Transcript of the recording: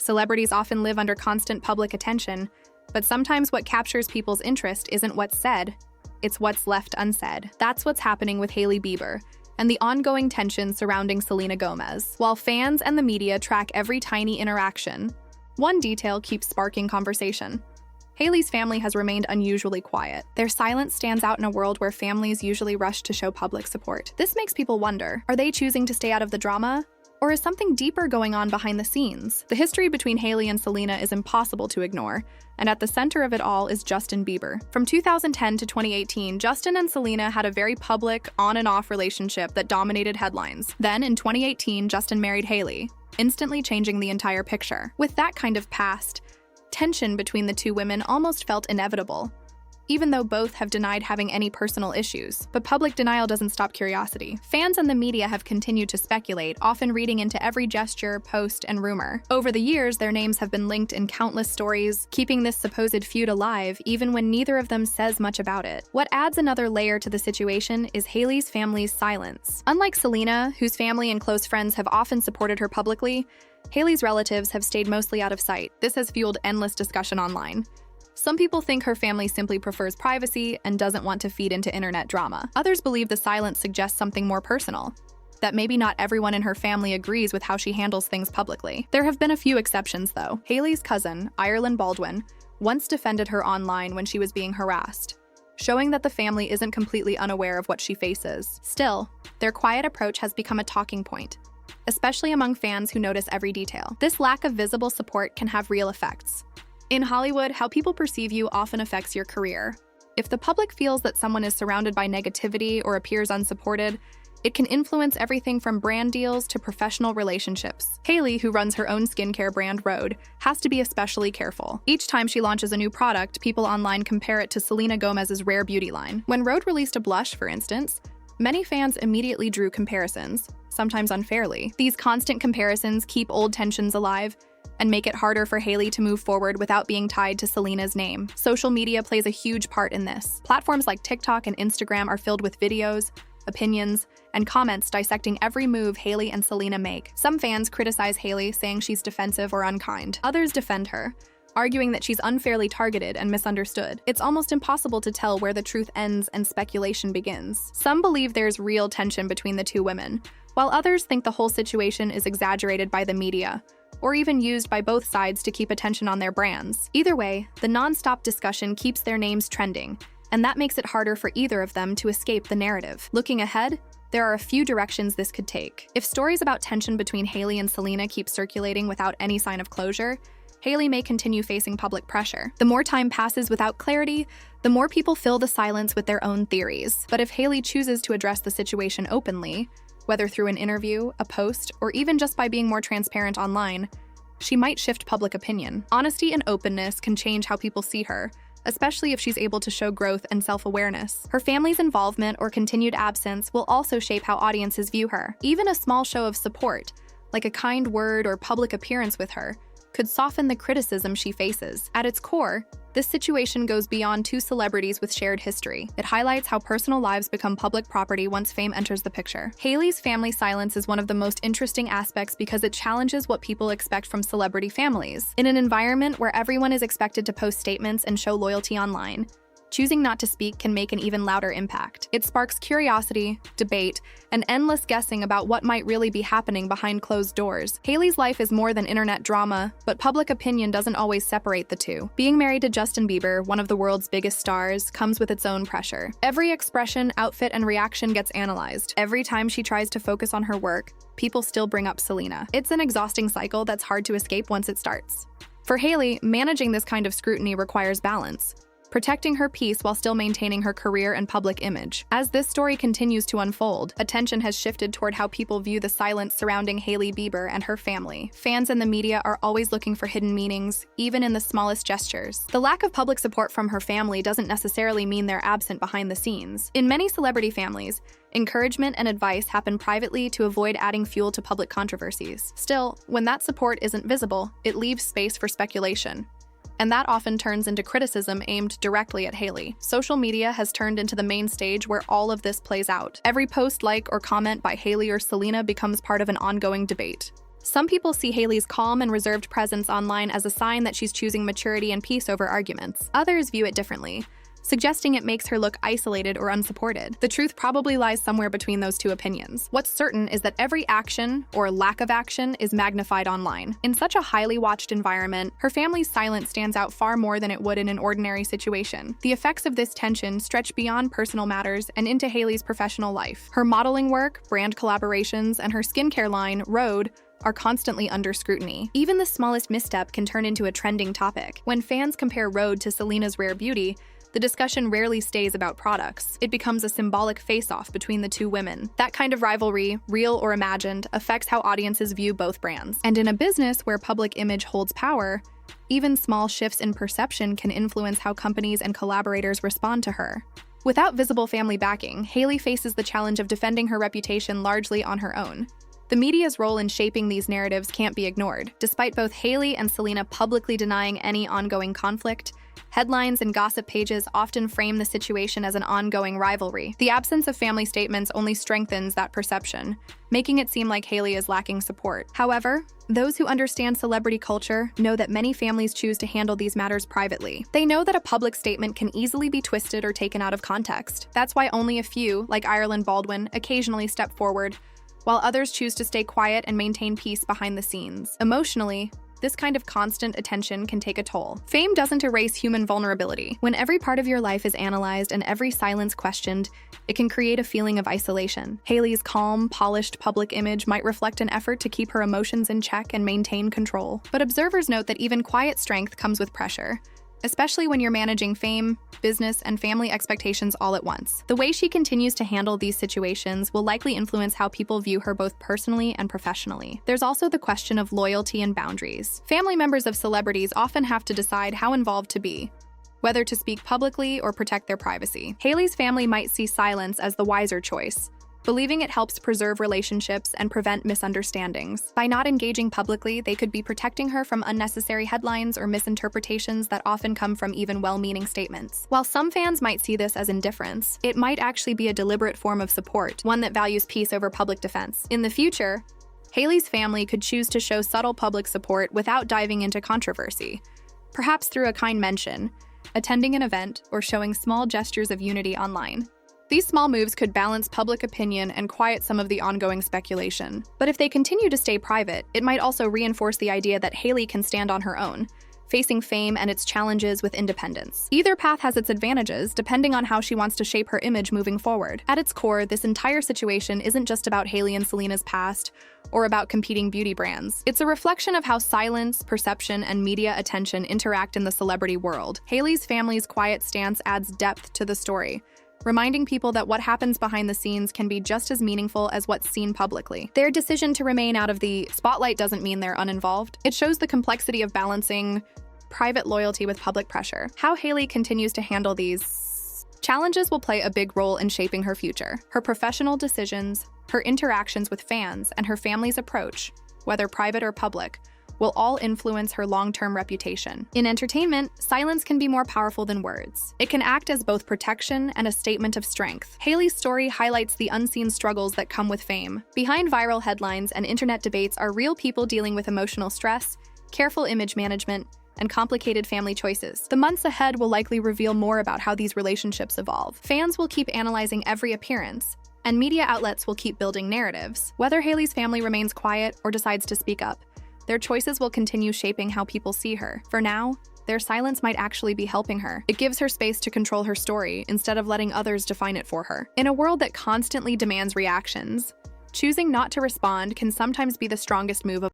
Celebrities often live under constant public attention, but sometimes what captures people's interest isn't what's said, it's what's left unsaid. That's what's happening with Hailey Bieber and the ongoing tension surrounding Selena Gomez. While fans and the media track every tiny interaction, one detail keeps sparking conversation. Hailey's family has remained unusually quiet. Their silence stands out in a world where families usually rush to show public support. This makes people wonder, are they choosing to stay out of the drama? Or is something deeper going on behind the scenes? The history between Hailey and Selena is impossible to ignore, and at the center of it all is Justin Bieber. From 2010 to 2018, Justin and Selena had a very public, on and off relationship that dominated headlines. Then, in 2018, Justin married Hailey, instantly changing the entire picture. With that kind of past, tension between the two women almost felt inevitable, even though both have denied having any personal issues. But public denial doesn't stop curiosity. Fans and the media have continued to speculate, often reading into every gesture, post, and rumor. Over the years, their names have been linked in countless stories, keeping this supposed feud alive even when neither of them says much about it. What adds another layer to the situation is Hailey's family's silence. Unlike Selena, whose family and close friends have often supported her publicly, Hailey's relatives have stayed mostly out of sight. This has fueled endless discussion online. Some people think her family simply prefers privacy and doesn't want to feed into internet drama. Others believe the silence suggests something more personal, that maybe not everyone in her family agrees with how she handles things publicly. There have been a few exceptions, though. Hailey's cousin, Ireland Baldwin, once defended her online when she was being harassed, showing that the family isn't completely unaware of what she faces. Still, their quiet approach has become a talking point, especially among fans who notice every detail. This lack of visible support can have real effects. In Hollywood, how people perceive you often affects your career. If the public feels that someone is surrounded by negativity or appears unsupported, it can influence everything from brand deals to professional relationships. Hailey, who runs her own skincare brand Rhode, has to be especially careful. Each time she launches a new product, people online compare it to Selena Gomez's rare beauty line. When Rhode released a blush, for instance, many fans immediately drew comparisons, sometimes unfairly. These constant comparisons keep old tensions alive and make it harder for Hailey to move forward without being tied to Selena's name. Social media plays a huge part in this. Platforms like TikTok and Instagram are filled with videos, opinions, and comments dissecting every move Hailey and Selena make. Some fans criticize Hailey, saying she's defensive or unkind. Others defend her, arguing that she's unfairly targeted and misunderstood. It's almost impossible to tell where the truth ends and speculation begins. Some believe there's real tension between the two women, while others think the whole situation is exaggerated by the media, or even used by both sides to keep attention on their brands. Either way, the non-stop discussion keeps their names trending, and that makes it harder for either of them to escape the narrative. Looking ahead, there are a few directions this could take. If stories about tension between Hailey and Selena keep circulating without any sign of closure, Hailey may continue facing public pressure. The more time passes without clarity, the more people fill the silence with their own theories. But if Hailey chooses to address the situation openly, whether through an interview, a post, or even just by being more transparent online, she might shift public opinion. Honesty and openness can change how people see her, especially if she's able to show growth and self-awareness. Her family's involvement or continued absence will also shape how audiences view her. Even a small show of support, like a kind word or public appearance with her, could soften the criticism she faces. At its core, this situation goes beyond two celebrities with shared history. It highlights how personal lives become public property once fame enters the picture. Hailey's family silence is one of the most interesting aspects because it challenges what people expect from celebrity families. In an environment where everyone is expected to post statements and show loyalty online, choosing not to speak can make an even louder impact. It sparks curiosity, debate, and endless guessing about what might really be happening behind closed doors. Hailey's life is more than internet drama, but public opinion doesn't always separate the two. Being married to Justin Bieber, one of the world's biggest stars, comes with its own pressure. Every expression, outfit, and reaction gets analyzed. Every time she tries to focus on her work, people still bring up Selena. It's an exhausting cycle that's hard to escape once it starts. For Hailey, managing this kind of scrutiny requires balance, protecting her peace while still maintaining her career and public image. As this story continues to unfold, attention has shifted toward how people view the silence surrounding Hailey Bieber and her family. Fans and the media are always looking for hidden meanings, even in the smallest gestures. The lack of public support from her family doesn't necessarily mean they're absent behind the scenes. In many celebrity families, encouragement and advice happen privately to avoid adding fuel to public controversies. Still, when that support isn't visible, it leaves space for speculation, and that often turns into criticism aimed directly at Hailey. Social media has turned into the main stage where all of this plays out. Every post, like, or comment by Hailey or Selena becomes part of an ongoing debate. Some people see Hailey's calm and reserved presence online as a sign that she's choosing maturity and peace over arguments. Others view it differently, suggesting it makes her look isolated or unsupported. The truth probably lies somewhere between those two opinions. What's certain is that every action, or lack of action, is magnified online. In such a highly watched environment, her family's silence stands out far more than it would in an ordinary situation. The effects of this tension stretch beyond personal matters and into Hailey's professional life. Her modeling work, brand collaborations, and her skincare line, Rhode, are constantly under scrutiny. Even the smallest misstep can turn into a trending topic. When fans compare Rhode to Selena's Rare Beauty, the discussion rarely stays about products. It becomes a symbolic face-off between the two women. That kind of rivalry, real or imagined, affects how audiences view both brands. And in a business where public image holds power, even small shifts in perception can influence how companies and collaborators respond to her. Without visible family backing, Hailey faces the challenge of defending her reputation largely on her own. The media's role in shaping these narratives can't be ignored. Despite both Hailey and Selena publicly denying any ongoing conflict, headlines and gossip pages often frame the situation as an ongoing rivalry. The absence of family statements only strengthens that perception, making it seem like Hailey is lacking support. However, those who understand celebrity culture know that many families choose to handle these matters privately. They know that a public statement can easily be twisted or taken out of context. That's why only a few, like Ireland Baldwin, occasionally step forward, while others choose to stay quiet and maintain peace behind the scenes. Emotionally, this kind of constant attention can take a toll. Fame doesn't erase human vulnerability. When every part of your life is analyzed and every silence questioned, it can create a feeling of isolation. Hailey's calm, polished public image might reflect an effort to keep her emotions in check and maintain control. But observers note that even quiet strength comes with pressure, especially when you're managing fame, business, and family expectations all at once. The way she continues to handle these situations will likely influence how people view her both personally and professionally. There's also the question of loyalty and boundaries. Family members of celebrities often have to decide how involved to be, whether to speak publicly or protect their privacy. Hailey's family might see silence as the wiser choice, believing it helps preserve relationships and prevent misunderstandings. By not engaging publicly, they could be protecting her from unnecessary headlines or misinterpretations that often come from even well-meaning statements. While some fans might see this as indifference, it might actually be a deliberate form of support, one that values peace over public defense. In the future, Hailey's family could choose to show subtle public support without diving into controversy, perhaps through a kind mention, attending an event, or showing small gestures of unity online. These small moves could balance public opinion and quiet some of the ongoing speculation. But if they continue to stay private, it might also reinforce the idea that Hailey can stand on her own, facing fame and its challenges with independence. Either path has its advantages, depending on how she wants to shape her image moving forward. At its core, this entire situation isn't just about Hailey and Selena's past, or about competing beauty brands. It's a reflection of how silence, perception, and media attention interact in the celebrity world. Hailey's family's quiet stance adds depth to the story, reminding people that what happens behind the scenes can be just as meaningful as what's seen publicly. Their decision to remain out of the spotlight doesn't mean they're uninvolved. It shows the complexity of balancing private loyalty with public pressure. How Hailey continues to handle these challenges will play a big role in shaping her future. Her professional decisions, her interactions with fans, and her family's approach, whether private or public, will all influence her long-term reputation. In entertainment, silence can be more powerful than words. It can act as both protection and a statement of strength. Hailey's story highlights the unseen struggles that come with fame. Behind viral headlines and internet debates are real people dealing with emotional stress, careful image management, and complicated family choices. The months ahead will likely reveal more about how these relationships evolve. Fans will keep analyzing every appearance, and media outlets will keep building narratives. Whether Hailey's family remains quiet or decides to speak up, their choices will continue shaping how people see her. For now, their silence might actually be helping her. It gives her space to control her story instead of letting others define it for her. In a world that constantly demands reactions, choosing not to respond can sometimes be the strongest move of